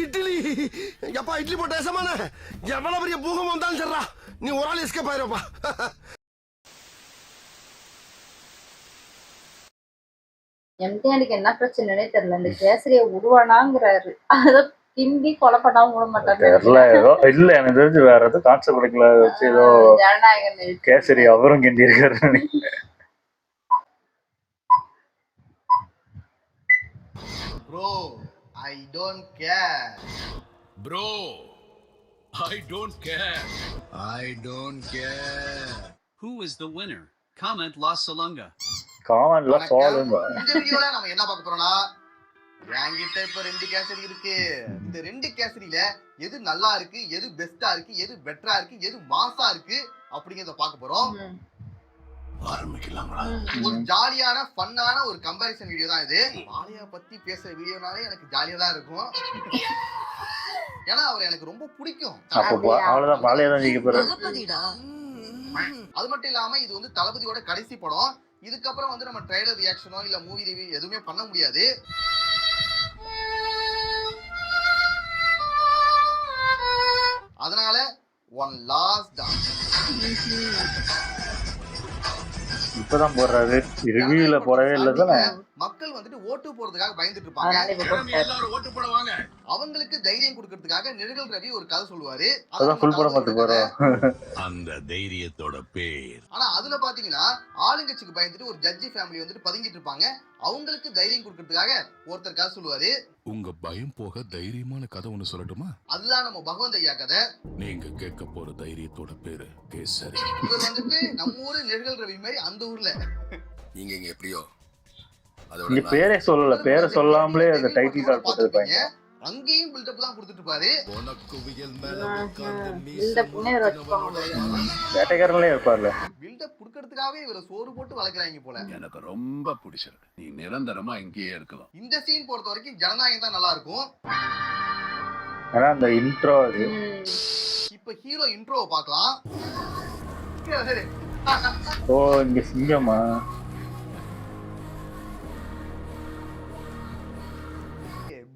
இட்லி எப்பா இட்லி போட்ட சமான எவ்வளவு பெரிய பூகம் வந்தாலும் சரிடா நீ ஒரு ஆள் எஸ்கேப் ஆயிருப்பா. எம்டிஆருக்கு என்ன பிரச்சனைனே தெரியல. இந்த கேசரியை உருவானாங்கிறாரு, அதை கிண்டி கொலை பண்ணாம விட மாட்டாங்க. இல்ல எனக்கு தெரிஞ்சு வேற ஏதோ கான்செப்ட் கிடைக்கல வச்சு ஏதோ ஜனநாயகன் கேசரி அவரும் கிண்டி இருக்காரு. Bro, I don't care. Bro, I don't care. I don't care. Who is the winner? Comment La Salunga. காமன்ல ஃபாலோங்க. இந்த வீடியோல நம்ம என்ன பார்க்க போறோம்னா, என்கிட்ட இப்ப 2 கேசரி இருக்கு. இந்த 2 கேசரியில எது நல்லா இருக்கு, எது பெஸ்டா இருக்கு, எது பெட்டரா இருக்கு, எது மாசா இருக்கு அப்படிங்கறத பார்க்க போறோம். ஆரம்பிக்கலாங்களா? ஒரு ஜாலியான ஃபன்னான ஒரு கம்பேரிசன் வீடியோ தான் இது. பாலியா பத்தி பேசுற வீடியோனாலே எனக்கு ஜாலியா தான் இருக்கும். ஏன்னா அவர் எனக்கு ரொம்ப பிடிக்கும். அப்போ அவ்வளவுதான் பாலியா தான் ஜெயிக்க போறாரு. அது மட்டும் இல்லாம இது வந்து தளபதியோட கடைசி படம். இதுக்கப்புறம் வந்து நம்ம ட்ரைலர் ரியாக்ஷனோ இல்ல மூவி ரிவ்யூ எதுவுமே பண்ண முடியாது. அதனால ஒன் லாஸ்ட் டான்ஸ் இப்பதான் போடுறாரு, ரிவ்யூல போடவே இல்லை தானே. மக்கள் வந்துட்டு ஓட்டு போறதுக்காக பயந்துட்டு இருப்பாங்க. எல்லாரும் ஓட்டு போடுவாங்க. அவங்களுக்கு தைரியம் கொடுக்கறதுக்காக நிழல் ரவி ஒரு கதை சொல்லுவாரு. அதான் ஃபுல் படம் பார்த்து போறோம். அந்த தைரியத்தோட பேர். ஆனா அதுல பாத்தீங்கன்னா ஆளுங்கட்சிக்கு பயந்துட்டு ஒரு ஜட்ஜி ஃபேமிலி வந்துட்டு பதுங்கிட்டு இருப்பாங்க. அவங்களுக்கு தைரியம் கொடுக்கறதுக்காக ஒருத்தர் கதை சொல்லுவாரு. உங்க பயம் போக தைரியமான கதை ஒண்ணு சொல்லட்டுமா? அதுதான் நம்ம பகவந்த் ஐயா கதை. நீங்க கேட்க போற தைரியத்தோட பேரு கேசரி. இவர் வந்துட்டு நம்ம ஊரு நிழல் ரவி மாதிரி அந்த ஊர்ல. நீங்க இங்க எப்படியோ இங்க பேரே சொல்லல, பேரை சொல்லாமலே அந்த டைட்டில் கார்டு போட்டுருப்பாங்க. அங்கேயும் பில்டப் தான் கொடுத்துட்டு இருப்பாரு. வேட்டைக்காரங்களே இருப்பார்ல. பில்டப் குடுக்கறதுக்காகவே இவரை சோறு போட்டு வளர்க்குறாங்க போல. எனக்கு ரொம்ப பிடிச்சிருக்கு. நீ நிரந்தரமா இங்கேயே இருக்கலாம். இந்த சீன் பொறுத்த வரைக்கும் ஜனநாயகம் தான் நல்லா இருக்கும். ஆனா அந்த இன்ட்ரோ அது. இப்ப ஹீரோ இன்ட்ரோவை பார்க்கலாம். ஓ இங்க சிங்கமா?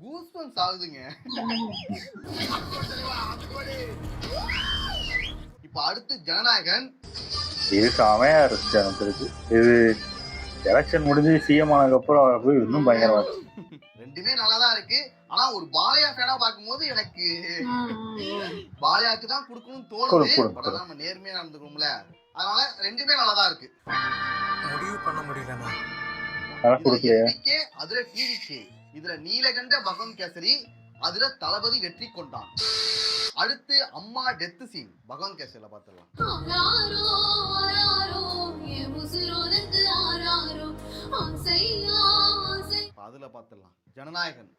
கூஸ்பம்ஸ் ஆகுதுங்க. இப்ப அடுத்து ஜனநாயகன். இது செமையா இருந்துச்சு எனக்கு தெரிஞ்சு. இது எலெக்ஷன் முடிஞ்சு சிஎம் ஆனதுக்கு அப்புறம் இன்னும் பயங்கரமா இருக்கு. ரெண்டுமே நல்லா தான் இருக்கு. ஆனா ஒரு பாலையா ஃபேனா பார்க்கும்போது எனக்கு பாலையாக்கு தான் கொடுக்கணும்னு தோணுது. பட் நம்ம நேர்மையா நடந்துக்கணும்ல, அதனால ரெண்டுமே நல்லா தான் இருக்கு. முடிவு பண்ண முடியலமா? அதுல டிவிகே, இதுல நீலகண்ட பகவந்த் கேசரி, அதுல தளபதி வெற்றி கொண்டான். அடுத்து அம்மா டெத் சீன் பகவந்த் கேசரியில பாத்துடலாம். அதுல பாத்துடலாம் ஜனநாயகன்.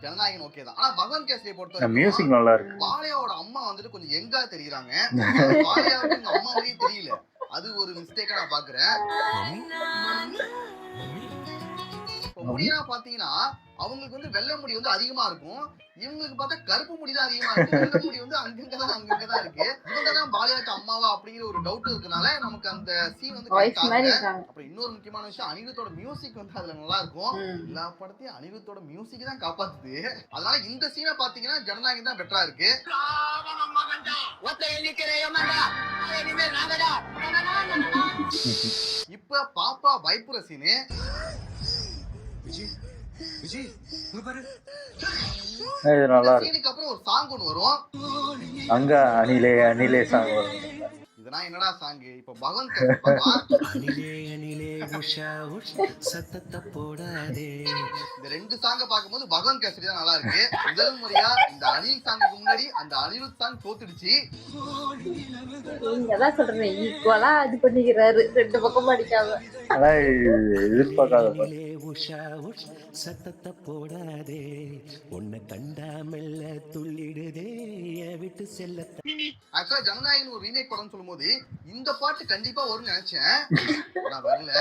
ஜனநாயகன் ஓகே தான். ஆனா பகவந்த் கேசரியை பொறுத்தவரைக்கும் மியூசிக் நல்லா இருக்கு. பாலையாவோட அம்மா வந்துட்டு கொஞ்சம் யங்கா தெரியுறாங்க. பாலையாவுக்கு எங்க அம்மா மாதிரியே தெரியல. அது ஒரு மிஸ்டேக்கா நான் பாக்குறேன். முடியா பாத்தீங்கன்னா அவங்களுக்கு வந்து வெள்ளை முடி வந்து அதிகமா இருக்கும். இவங்களுக்கு பார்த்தா கருப்பு முடி தான் அதிகமா இருக்கு. வெள்ளை முடி வந்து அங்கங்கதான் இருக்கு. இவங்கதான் பாலியாக்கு அம்மாவா அப்படிங்கிற ஒரு டவுட் இருக்கனால நமக்கு அந்த சீன் வந்து கரெக்ட் ஆகுது. அப்புறம் இன்னொரு முக்கியமான விஷயம், அனிருத்தோட மியூசிக் வந்து அதுல நல்லா இருக்கும். எல்லா படத்தையும் அனிருத்தோட மியூசிக் தான் காப்பாத்துது. அதனால இந்த சீனை பாத்தீங்கன்னா ஜனநாயகம் தான் பெட்டரா இருக்கு. இப்ப பாப்பா பயப்புற சீனு. சீனுக்கு அப்புறம் ஒரு சாங் ஒன்று வரும். அங்க அணிலே அணிலே சாங் வரும். இதெல்லாம் என்னடா சாங்? இப்ப பகவந்த் இந்த 2 சாங்க பாக்கும்போது பகவந்த் கேசரி தான் நல்லா இருக்கு. முதல் முறையா இந்த அனில் சாங்குக்கு முன்னாடி அந்த அனிருத் சாங் தோத்துடுச்சு. நீங்க தான் சொல்றேன், ஈக்குவலா இது பண்ணிக்கிறாரு, 2 பக்கம் அடிக்காம. ஆனா எதிர்பார்க்காத சத்தத்தை போடாதே, உன்னை கண்டா மெல்ல துள்ளிடுதே விட்டு செல்ல. ஆக்சுவலா ஜனநாயகன் ஒரு ரீமேக் படம் சொல்லும்போது இந்த பாட்டு கண்டிப்பா வரும்னு நினைச்சேன். ஆனா வரல.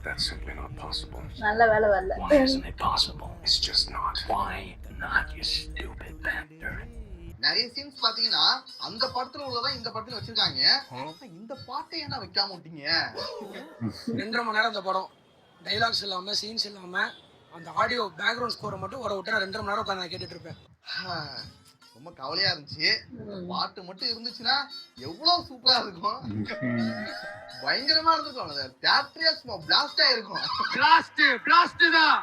That's simply not possible. நல்ல வேலை வரல. Why isn't it possible? It's just not. Why not, you stupid bastard? நிறைய சீன்ஸ் பாத்தீங்கன்னா அந்த படத்துல உள்ளதான் இந்த படத்துல வச்சிருக்காங்க. இந்த பாட்டை ஏன்னா வைக்காம விட்டீங்க? 2.5 மணி நேரம் அந்த படம், டைலாக்ஸ் இல்லாம சீன்ஸ் இல்லாம அந்த ஆடியோ பேக்ரவுண்ட் ஸ்கோரை மட்டும் வர விட்டா 2.5 மணி நேரம் உட்காந்து நான் கேட்டுட்டு இருப்பேன். ரொம்ப கவலையா இருந்துச்சு. பாட்டு மட்டும் இருந்துச்சுன்னா எவ்வளவு சூப்பரா இருக்கும். பயங்கரமா இருந்திருக்கும். தியேட்டரே சும்மா பிளாஸ்ட் ஆயிருக்கும். பிளாஸ்ட் தான்.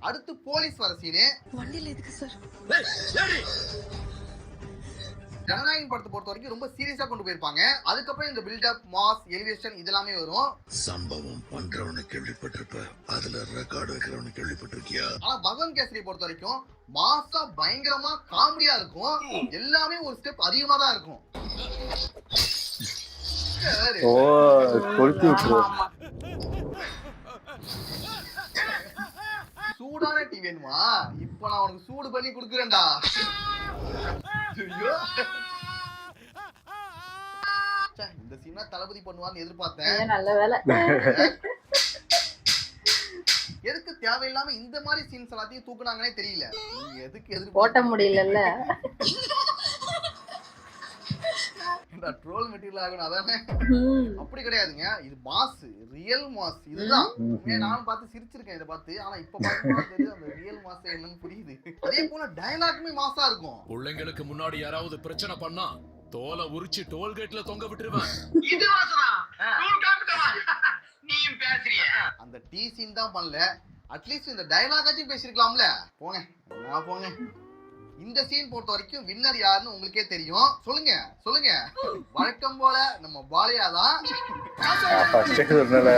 அடுத்து போலீஸ் வர சீனு. வண்டியில எதுக்கு சார்? ஜனநாயகன் படத்தை பொறுத்த வரைக்கும் ரொம்ப சீரியஸா கொண்டு போயிருப்பாங்க. அதுக்கப்புறம் இந்த பில்டப், மாஸ், எலிவேஷன் இதெல்லாமே வரும். சம்பவம் பண்றவனு கேள்விப்பட்டிருப்ப, அதுல ரெக்கார்டு வைக்கிறவனு கேள்விப்பட்டிருக்கியா? ஆனா பகவன் கேசரி பொறுத்த வரைக்கும் மாசா பயங்கரமா காமெடியா இருக்கும். எல்லாமே ஒரு ஸ்டெப் அதிகமா தான் இருக்கும். ஓ கொளுத்தி விட்டுரு. சூடான டீ வேணுமா? இப்ப நான் உனக்கு சூடு பண்ணி குடுக்குறேன்டா. ஐயோ. இந்த சீனா தளபதி பண்ணுவான்னு எதிர்பார்த்தேன். நல்ல வேலை. எதுக்கு தேவையில்லாம இந்த மாதிரி சீன்ஸ் எல்லாத்தையும் தூக்குனாங்கன்னே தெரியல. எதுக்கு போட்ட முடியலல்ல. ட்ரோல் மெட்டீரியல் ஆகணும் அதானே? அப்படி கிடையாதுங்க. இது மாஸ், ரியல் மாஸ். இதுதான் நானும் பார்த்து சிரிச்சிருக்கேன் இதை பார்த்து. ஆனா இப்ப பார்த்து அந்த ரியல் மாஸ் என்னன்னு புரியுது. அதே போல டயலாக்குமே மாஸா இருக்கும். பிள்ளைங்களுக்கு முன்னாடி யாராவது பிரச்சனை பண்ணா தோலை உரிச்சு டோல்கேட்ல தொங்க விட்டுருவேன். இது வாசனா நீயும் பேசுறிய. அந்த டீ சீன் தான் பண்ணல. அட்லீஸ்ட் இந்த டயலாகாச்சும் பேசிருக்கலாம்ல. போங்க நான் போங்க. இந்த சீன் பொறுத்த வரைக்கும் வின்னர் யாருன்னு உங்களுக்கே தெரியும். சொல்லுங்க சொல்லுங்க. வழக்கம் போல நம்ம பாலையா தான். ஃபர்ஸ்ட் சொன்னல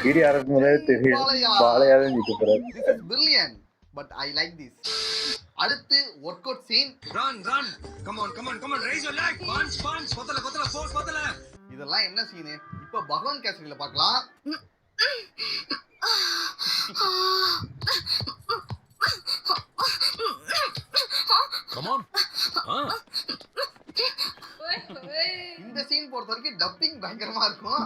வீடியோ ஆரம்பிக்கும்போதே தெரியும் பாலையா தான் நிக்க போறாரு. This is brilliant but I like this. அடுத்து work out scene. Run come on raise your leg punch பத்தல ஃபோர்ஸ் பத்தல. இதெல்லாம் என்ன சீன்? இப்ப பகவான் கேசரியில பார்க்கலாம். Come on. இந்த சீன் பொறுத்த வரைக்கும் டப்பிங் பயங்கரமா இருக்கும்.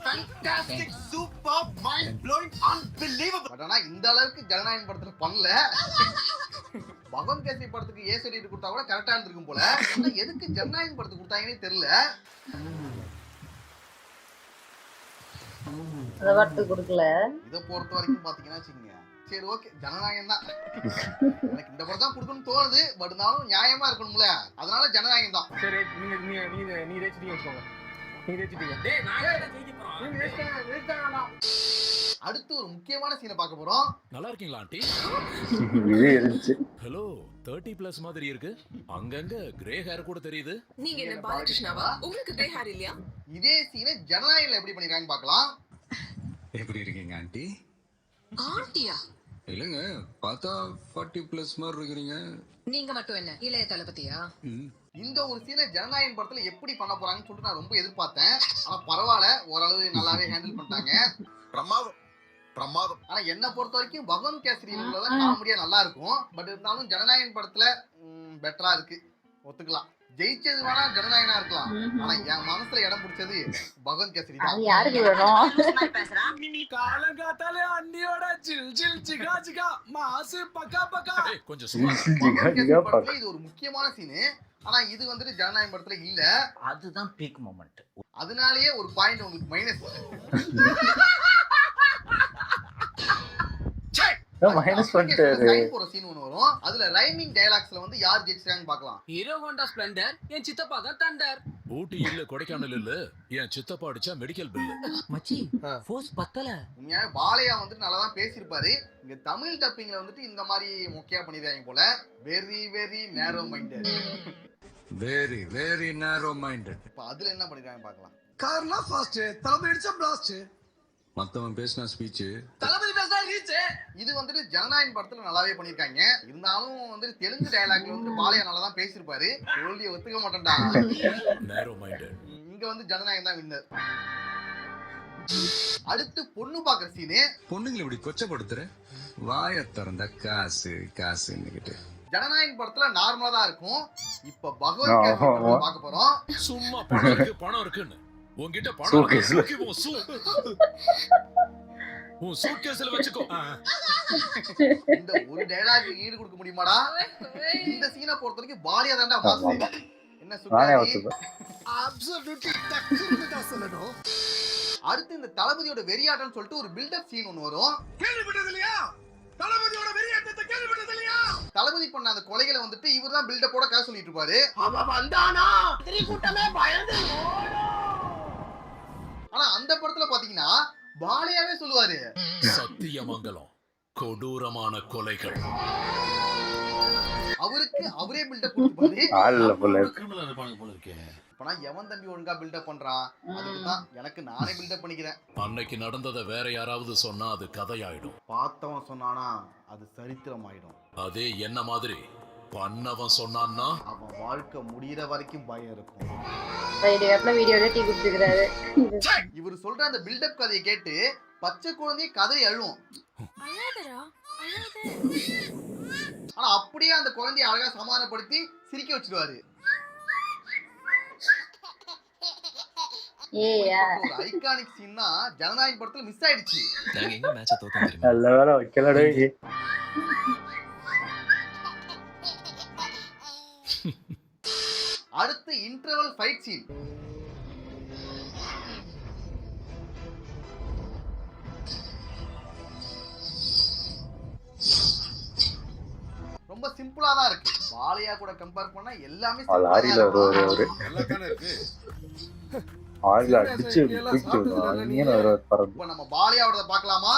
Fantastic super mind blowing unbelievable. But ஆனா இந்த அளவுக்கு ஜனநாயகன் படத்துல பண்ணல. பகவான் கேசரி படத்துக்கு ஏ சர்டிஃபிகேட் கொடுத்தா கூட கரெக்டா இருந்திருக்கும் போல. ஆனா எதுக்கு ஜனநாயகன் படத்துக்கு கொடுத்தாங்கன்னே தெரியல. அத வார்த்தை கொடுக்கல. இத பொறுத்த வரைக்கும் பாத்தீங்கன்னா வச்சுக்கோங்க. சரி ஓகே ஜனநாயகம் தான். எனக்கு இந்த படம் தான் கொடுக்கணும்னு தோணுது. பட் இருந்தாலும் நியாயமா இருக்கணும்ல. அதனால ஜனநாயகம் தான். சரி நீ ரேச்சிட்டீங்க வச்சுக்கோங்க. நீ ரேச்சிட்டீங்க. டேய் நான் என்ன ஜெயிக்க போறேன்? நீ ரேச்சிட்டானா? அடுத்து ஒரு முக்கியமான சீனை பார்க்க போறோம். நல்லா இருக்கீங்களா ஆண்டி? இது இருந்துச்சு. ஹலோ 30+ மாதிரி இருக்கு. அங்கங்க கிரே ஹேர் கூட தெரியுது. நீங்க என்ன பாலகிருஷ்ணாவா? உங்களுக்கு கிரே ஹேர் இல்லையா? இதே சீனை ஜனநாயகன்ல எப்படி பண்ணிருக்காங்க பார்க்கலாம். எப்படி இருக்கீங்க ஆண்டி? ஆண்டியா? இல்லங்க பார்த்தா 40+ மாதிரி இருக்கிறீங்க. நீங்க மட்டும் என்ன இளைய தளபதியா? இந்த ஒரு சீனை ஜனநாயகன் படத்துல எப்படி பண்ண போறாங்கன்னு சொல்லிட்டு நான் ரொம்ப எதிர்பார்த்தேன். ஆனா பரவாயில்ல, ஓரளவு நல்லாவே ஹேண்டில் பண்ணிட்டாங்க. பிரமாதம். ஆனா என்ன பொறுத்த வரைக்கும் பகவான் கேசரியில தான் காமெடியா நல்லா இருக்கும். பட் இருந்தாலும் ஜனநாயகன் படத்துல பெட்டரா இருக்கு, ஒத்துக்கலாம். ஜெயிச்சது வேணா ஜனநாயகனா இருக்கலாம். ஆனா என் மனசுல இடம் பிடிச்சது பகவான் கேசரி தான். அது யாருக்கு வேணும்? காலங்காத்தாலே அண்ணியோட ஜில் ஜிகா மாசு பக்கா. கொஞ்சம் சும்மா. பகவான் கேசரி படத்துல இது ஒரு முக்கியமான சீனு. ஆனா இது வந்துட்டு ஜனநாயகன் படத்துல இல்ல. அதுதான் பீக் மொமெண்ட். அதனாலேயே ஒரு பாயிண்ட் உங்களுக்கு மைனஸ். மைனஸ் பண்ணிட்டாரு. ஒரு சீன் ஒன்னு வரும். அதுல ரைமிங் டயலாக்ஸ்ல வந்து யார் ஜெயிச்சாங்கன்னு பார்க்கலாம். ஹீரோ ஹோண்டா ஸ்ப்ளெண்டர், என் சித்தப்பா தான் தண்டர். ஊட்டி இல்ல கொடைக்கானல் இல்ல, என் சித்தப்பா அடிச்சா மெடிக்கல் பில். மச்சி ஃபோர்ஸ் பத்தல. உண்மையாவே பாலையா வந்துட்டு நல்லா தான் பேசியிருப்பாரு. இங்க தமிழ் டப்பிங்ல வந்துட்டு இந்த மாதிரி மொக்கையா பண்ணிடுறாங்க போல. வெரி நேரோ மைண்டட். வெரி நேரோ மைண்டட். இப்ப அதுல என்ன பண்ணிருக்காங்க பார்க்கலாம். கார்னா ஃபாஸ்ட், தளபதி அடிச்சா பிளாஸ்ட். மத்தவன் பேசினா ஸ்பீச், தளபதி பேசினா ரீச். இது வந்துட்டு ஜனநாயகன் படத்துல நல்லாவே பண்ணிருக்காங்க. இருந்தாலும் வந்துட்டு தெலுங்கு டயலாக்ல வந்து பாலையா நல்லா தான் பேசியிருப்பாரு. தோல்வியை ஒத்துக்க மாட்டேன்டா. நேரோ மைண்டட். இங்க வந்து ஜனநாயகன் தான் வின்னர். அடுத்து பொண்ணு பாக்குற சீனு. பொண்ணுங்களை இப்படி கொச்சப்படுத்துற, வாய திறந்த காசுன்னுகிட்டு. ஜனநாயகன் படத்துல நார்மலா தான் இருக்கும். இப்ப பகவத் கேசரி பார்க்க போறோம். சும்மா பணம் இருக்குன்னு உன்கிட்ட பணம் உன் சூட்கேஸ்ல வச்சுக்கோ. இந்த ஒரு டயலாக் ஈடு கொடுக்க முடியுமாடா? இந்த சீனை பொறுத்த வரைக்கும் பாலியா தான்டா மாஸ். என்ன நானே சுகாதி? ஒத்துப்பேன். அப்சல்யூட்லி டக்குன்னு தான் சொல்லணும். அடுத்து இந்த தளபதியோட வெறியாட்டம்னு சொல்லிட்டு ஒரு பில்டப் சீன் ஒன்று வரும். கேள்விப்பட்டது இல்லையா? தளபதியோட வெறியாட்டத்தை கேள்விப்பட்டது இல்லையா? தளபதி பண்ண அந்த கொலைகளை வந்துட்டு இவர் தான் பில்டப்போட கதை சொல்லிட்டு இருப்பாரு. அவன் வந்தானா எதிரி கூட்டமே பயந்து ஆனா அந்த படத்துல பாத்தீங்கன்னா பாலியாவே சொல்லுவாரு, சத்தியமங்கலம் கொடூரமான கொலைகள். அவருக்கு அவரே பில்டப் கொடுத்துப்பாரு. ஆள்ல போல கிரிமினல் இருப்பாங்க போல இருக்கே. இப்பனா எவன் தம்பி ஒழுங்கா பில்டப் பண்றான், அதுக்கு தான் எனக்கு நானே பில்டப் பண்ணிக்கிறேன். அன்னைக்கு நடந்ததை வேற யாராவது சொன்னா அது கதையாயிடும். பார்த்தவன் சொன்னானா அது சரித்திரம் ஆயிடும். அதே என்ன மாதிரி பண்ணவன் சொன்னான்னா அவன் வாழ்க்கை முடியிற வரைக்கும் பயம் இருக்கும். வீடியோல டீ குடிச்சுக்கிறாரு. இவர் சொல்ற அந்த பில்டப் கதையை கேட்டு பச்சை குழந்தைய கதறி அழுவும். ஆனா அப்படியே அந்த குழந்தைய அழகா சமாதானப்படுத்தி சிரிக்க வச்சிருவாரு. ஒரு ஐகானிக் சீன்னா ஜனநாயக படத்துல மிஸ் ஆயிடுச்சு. நாங்க எங்க மேட்ச தோத்தோம் தெரியுமா? நல்ல வேலை வைக்கலடே. அடுத்து இன்டர்வல் ஃபைட் சீன். ரொம்ப சிம்பிளா தான் இருக்கு. பாலியா கூட கம்பேர் பண்ணா எல்லாமே லாரியில ஒரு நல்லாதானே இருக்கு. ஆள்ல அடிச்சு தூக்கிட்டு வருவான். இங்க ஒரு பறந்து. இப்ப நம்ம பாலியாவோட பார்க்கலாமா?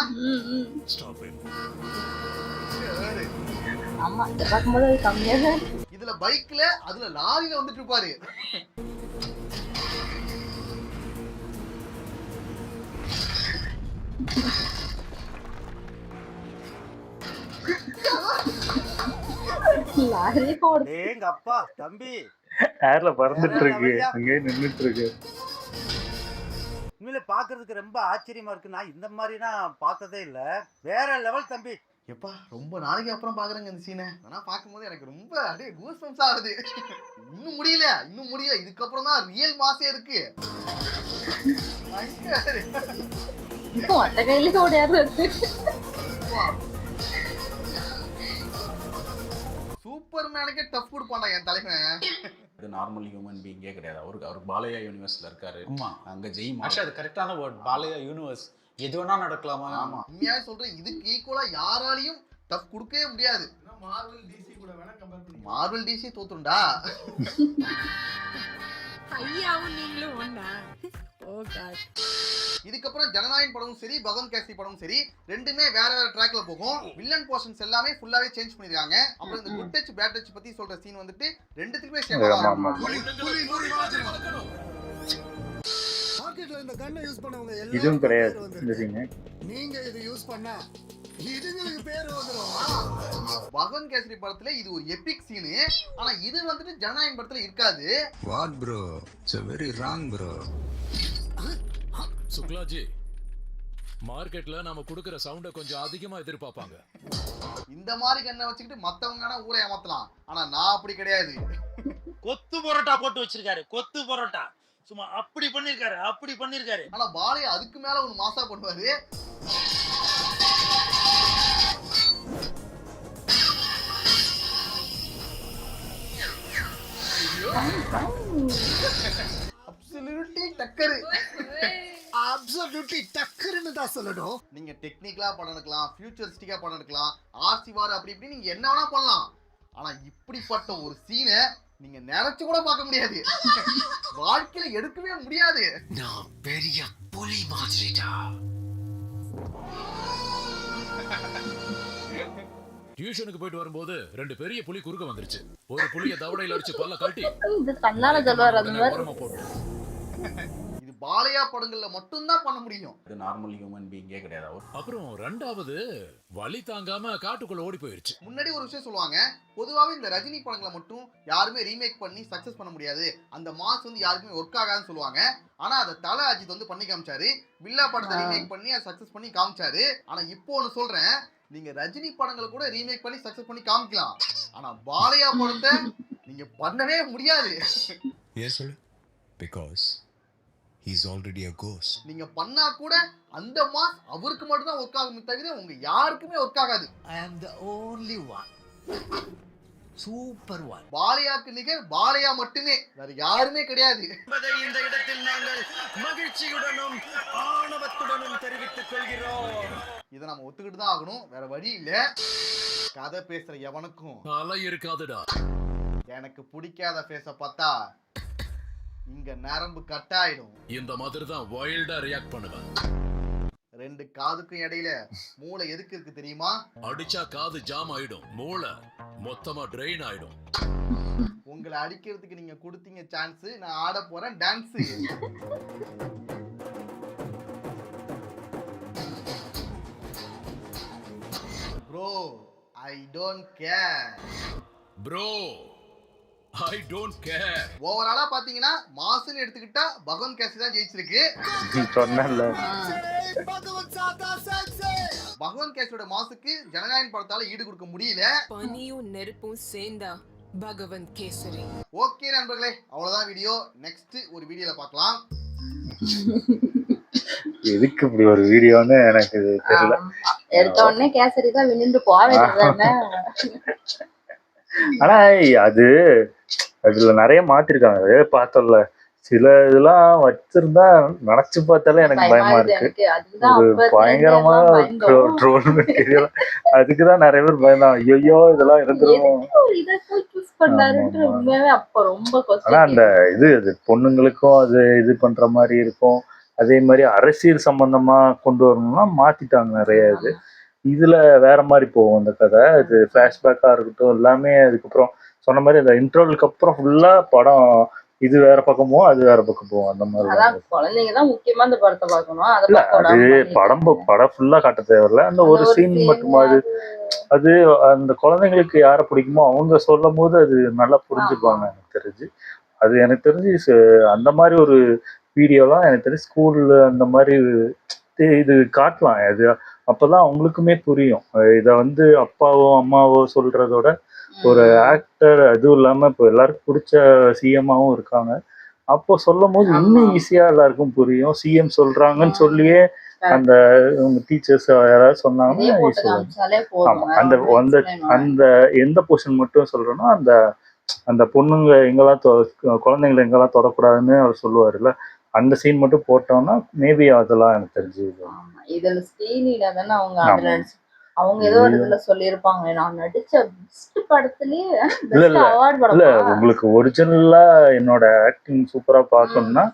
ஆமா, இத பாக்கும்போது அது கம்மியா தான் இருக்கு. இதுல பைக்ல அதுல லாரியில வந்துட்டு இருப்பாரு. லாரி போடு. எங்க அப்பா தம்பி ஏர்ல பறந்துட்டு இருக்கு, அங்கே நின்னுட்டு இருக்கு. உண்மையில பாக்குறதுக்கு ரொம்ப ஆச்சரியமா இருக்கு. நான் இந்த மாதிரி நான் பார்த்ததே இல்ல. வேற லெவல் தம்பி. எப்பா ரொம்ப நாளைக்கு அப்புறம் பாக்குறேங்க இந்த சீனை. ஆனா பாக்கும்போது எனக்கு ரொம்ப அப்படியே கூஸ்பம்ஸ் ஆகுது. இன்னும் முடியல. இதுக்கப்புறம் தான் ரியல் மாசே இருக்கு. ஒத்த கையில ஓடியாரு. சூப்பர்மேனுக்கே டஃப் கொடுப்பான்டா என் தலைவன். இது நார்மல் ஹியூமன் பீயிங்கே கிடையாது. அவருக்கு பாலையா யூனிவர்ஸ்ல இருக்காரு. ஆமா, அங்க ஜெய் அது கரெக்டான வேர்ட். பாலையா யூனிவர்ஸ் எது வேணா நடக்கலாமா? ஆமா, உண்மையாவே சொல்றேன், இதுக்கு ஈக்குவலா யாராலையும் டஃப் கொடுக்கவே முடியாது. மார்வல் டிசி கூட வேணா கம்பேர் பண்ணி. மார்வல் டிசி தோத்துண்டா. ஐயாவும் நீங்களும் ஒண்ணா? Oh god. இதுக்கப்புறம் ஜனநாயகன் படமும் சரி, பகவன் கேசரி படமும் சரி, ரெண்டுமே வேற வேற ட்ராக்ல போகும். வில்லன் போர்ஷன்ஸ் எல்லாமே ஃபுல்லாவே சேஞ்ச் பண்ணிருக்காங்க. அப்புறம் இந்த குட் டச் பேட் டச் பத்தி சொல்ற சீன் வந்துட்டு ரெண்டுத்துக்குமே சேமா மார்க்கெட்ல இந்த கன்னை யூஸ் பண்ணவங்க இதுவும் எல்லாம் கிடையாது. வந்துருங்க. நீங்க இது யூஸ் பண்ணா இதுங்களுக்கு பேர் வந்துரும். பகவன் கேசரி படத்துல இது ஒரு எபிக் சீன். ஆனா இது வந்துட்டு ஜனநாயகன் படத்துல இருக்காது. What bro, it's very wrong bro. Shuklaji, மார்க்கெட்ல நாம குடுக்குற சவுண்ட கொஞ்சம் அதிகமா எதிர்பார்ப்பாங்க. இந்த மாதிரி கண்ணை வச்சுக்கிட்டு மத்தவங்கன்னா ஊரை ஏமாத்தலாம். ஆனா நான் அப்படி கிடையாது. கொத்து பரோட்டா போட்டு வச்சிருக்காரு. கொத்து பரோட்டா சும்மா அப்படி பண்ணிருக்காரு. ஆனா பாலையா அதுக்கு மேல ஒரு மாசா பண்ணுவாரு. அப்சல்யூட்லி டக்கர். அப்சல்யூட்லி டக்கர்னு தான் சொல்லணும். நீங்க டெக்னிக்கலா படம் எடுக்கலாம், ஃபியூச்சரிஸ்டிக்கா படம் எடுக்கலாம், ஆர்சி வார் அப்படி இப்படி நீங்க என்ன வேணா பண்ணலாம். ஆனா இப்படிப்பட்ட ஒரு சீனை நீங்க நினைச்சு கூட பார்க்க முடியாது. வாழ்க்கையில எடுக்கவே முடியாது. நான் பெரிய புலி மாதிரிடா. டியூஷனுக்கு போயிட்டு வரும்போது ரெண்டு பெரிய புலி குறுக்க வந்துருச்சு. ஒரு புலிய தவடையில அடிச்சு பல்ல காட்டி இது கண்ணால சொல்வார் அந்த மாதிரி. உரமா போட்டு. இது பாலையா படங்கள்ல மட்டும் தான் பண்ண முடியும். இது நார்மல் ஹியூமன் பீயிங்கே கிடையாது. அப்புறம் ரெண்டாவது வலி தாங்காம காட்டுக்குள்ள ஓடி போயிருச்சு. முன்னாடி ஒரு விஷயம் சொல்லுவாங்க, பொதுவாகவே இந்த ரஜினி படங்களை மட்டும் யாருமே ரீமேக் பண்ணி சக்சஸ் பண்ண முடியாது, அந்த மாஸ் வந்து யாருக்குமே ஒர்க் ஆகாதுன்னு சொல்லுவாங்க. ஆனா அதை தல அஜித் வந்து பண்ணி காமிச்சாரு. வில்லா படத்தை ரீமேக் பண்ணி அதை சக்சஸ் பண்ணி காமிச்சாரு. ஆனா இப்போ ஒன்று சொல்றேன், நீங்க ரஜினி படங்களை கூட ரீமேக் பண்ணி சக்சஸ் பண்ணி காமிக்கலாம். ஆனா பாலையா படத்தை நீங்க பண்ணவே முடியாது. ஏன் சொல்லு? Because He's already a ghost. நீங்க பண்ணா கூட அந்த மாஸ் அவருக்கு மட்டும் தான் ஒர்க் ஆகும், தவிர உங்க யாருக்குமே ஒர்க் ஆகாது. I am the only one. Super one. பாலையாக்கு நிகர் பாலையா மட்டுமே, வேற யாருமே கிடையாது. இந்த இடத்தில் நாங்கள் மகிழ்ச்சியுடனும் ஆணவத்துடனும் தெரிவித்துக் கொள்கிறோம். இதை நம்ம ஒத்துக்கிட்டு தான் ஆகணும், வேற வழி இல்ல. கதை பேசுற எவனுக்கும் தலை இருக்காதுடா. எனக்கு பிடிக்காத ஃபேஸ பார்த்தா இங்க நரம்பு கட் ஆயிடும். இந்த மாதிரி தான் வைல்டா ரியாக்ட் பண்ணுவேன். ரெண்டு காதுக்கும் இடையில மூளை எதுக்கு இருக்கு தெரியுமா? அடிச்சா காது ஜாம் ஆயிடும், மூளை மொத்தமா ட்ரெயின் ஆயிடும். உங்களை அடிக்கிறதுக்கு நீங்க கொடுத்தீங்க சான்ஸ், நான் ஆட போறேன் dance. Bro I don't care. Bro I don't care. ஓவராலா பாத்தீங்கன்னா மாசுன்னு எடுத்துக்கிட்டா பகவான் கேசி தான் ஜெயிச்சிருக்கு. சொன்னல பகவான் கேசியோட மாசுக்கு ஜனநாயகன் படத்தால ஈடு கொடுக்க முடியல. பனியும் நெருப்பும் சேர்ந்தா பகவந்த் கேசரி. ஓகே நண்பர்களே, அவ்வளவுதான் வீடியோ. நெக்ஸ்ட் ஒரு வீடியோல பார்க்கலாம். எதுக்கு இப்படி ஒரு வீடியோன்னு எனக்கு தெரியல. எடுத்த உடனே கேசரி தான் வினிந்து போவேன். ஆனா அது அதுல நிறைய மாத்திருக்காங்க பார்த்தோம்ல. சில இதெல்லாம் வச்சிருந்தா நினைச்சு பார்த்தாலே எனக்கு பயமா இருக்கு. ஒரு பயங்கரமான ட்ரோல் மெட்டீரியல். அதுக்குதான் நிறைய பேர் பயந்தான், ஐயோ இதெல்லாம் இருந்துரும். ஆனா அந்த இது அது பொண்ணுங்களுக்கும் அது இது பண்ற மாதிரி இருக்கும். அதே மாதிரி அரசியல் சம்பந்தமா கொண்டு வரணும்னா மாத்திட்டாங்க நிறைய. இதுல வேற மாதிரி போகும் அந்த கதை. இது பிளாஷ்பேக்கா இருக்கட்டும் எல்லாமே. அதுக்கப்புறம் சொன்ன மாதிரி அந்த இன்டர்வலுக்கு அப்புறம் ஃபுல்லா படம் இது வேற பக்கம் போகும், அது வேற பக்கம் போகும். அந்த மாதிரி குழந்தைங்கதான் முக்கியமா இந்த படத்தை பார்க்கணும். அது படம் ஃபுல்லா காட்ட தேவையில்ல, அந்த ஒரு சீன் மட்டும். அது அந்த குழந்தைங்களுக்கு யார பிடிக்குமோ அவங்க சொல்லும் போது அது நல்லா புரிஞ்சுப்பாங்க எனக்கு தெரிஞ்சு. அது எனக்கு தெரிஞ்சு அந்த மாதிரி ஒரு வீடியோலாம் எனக்கு தெரிஞ்சு ஸ்கூல்ல அந்த மாதிரி இது காட்டலாம். அது அப்பதான் அவங்களுக்குமே புரியும். இத அப்பாவோ அம்மாவோ சொல்றதோட ஒரு ஆக்டர், அதுவும் இல்லாம இப்போ எல்லாருக்கும் பிடிச்ச சிஎம்மாவும் இருக்காங்க. அப்போ சொல்லும் போது இன்னும் ஈஸியா எல்லாருக்கும் புரியும். சிஎம் சொல்றாங்கன்னு சொல்லியே அந்த டீச்சர்ஸ் யாராவது சொன்னாங்கன்னா ஆமா அந்த அந்த அந்த எந்த போர்ஷன் மட்டும் சொல்றேன்னா அந்த அந்த பொண்ணுங்க எங்கெல்லாம் குழந்தைங்களை எங்கெல்லாம் தொடக்கூடாதுன்னு அவர் சொல்லுவாருல்ல, அந்த சீன் மட்டும் போட்டோம்னா மேபி அதெல்லாம் எனக்கு தெரிஞ்சு. இதுல ஸ்ரீனில தானே அவங்க ஏதோ ஒரு இதுல சொல்லியிருப்பாங்க, நான் நடிச்ச பெஸ்ட் படத்துலயே அவார்ட் படம். இல்ல உங்களுக்கு ஒரிஜினலா என்னோட ஆக்டிங் சூப்பரா பாக்கணும்னா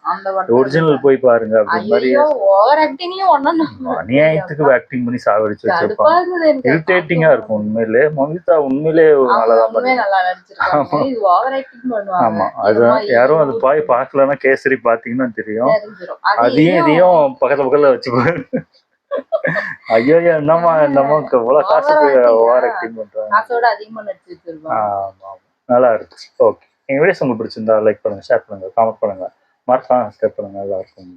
ஒரிஜினல் போய் பாருங்க. அப்படி மாதிரி ஓவர் ஆக்டிங்லயும் ஒண்ணும் அநியாயத்துக்கு ஆக்டிங் பண்ணி சாவடிச்சு வச்சிருப்பாங்க. இரிட்டேட்டிங்கா இருக்கும். உண்மையிலே மமிதா உண்மையிலே நல்லா நடிச்சிருக்காங்க. இது ஓவர் ஆக்டிங் பண்ணுவாங்க. ஆமா, அது யாரும் அது போய் பார்க்கலன்னா கேசரி பாத்தீங்கன்னா தெரியும். இதையும் பக்கத்துல வச்சு ஐயோ என்னமா நமக்கு இவ்வளவு காசு ஓவர் ஆக்டிங் பண்றாங்க. காசோட அதிகமா நடிச்சு வச்சிருப்பாங்க. நல்லா இருக்கு. ஓகே, எங்க வீடியோஸ் உங்களுக்கு பிடிச்சிருந்தா லைக் பண்ணுங்க, ஷேர் பண்ணுங்க, கமெண்ட் பண்ணுங்க, மறக்காம சப்ஸ்கிரைப் பண்ணுங்க. எல்லாருக்கும்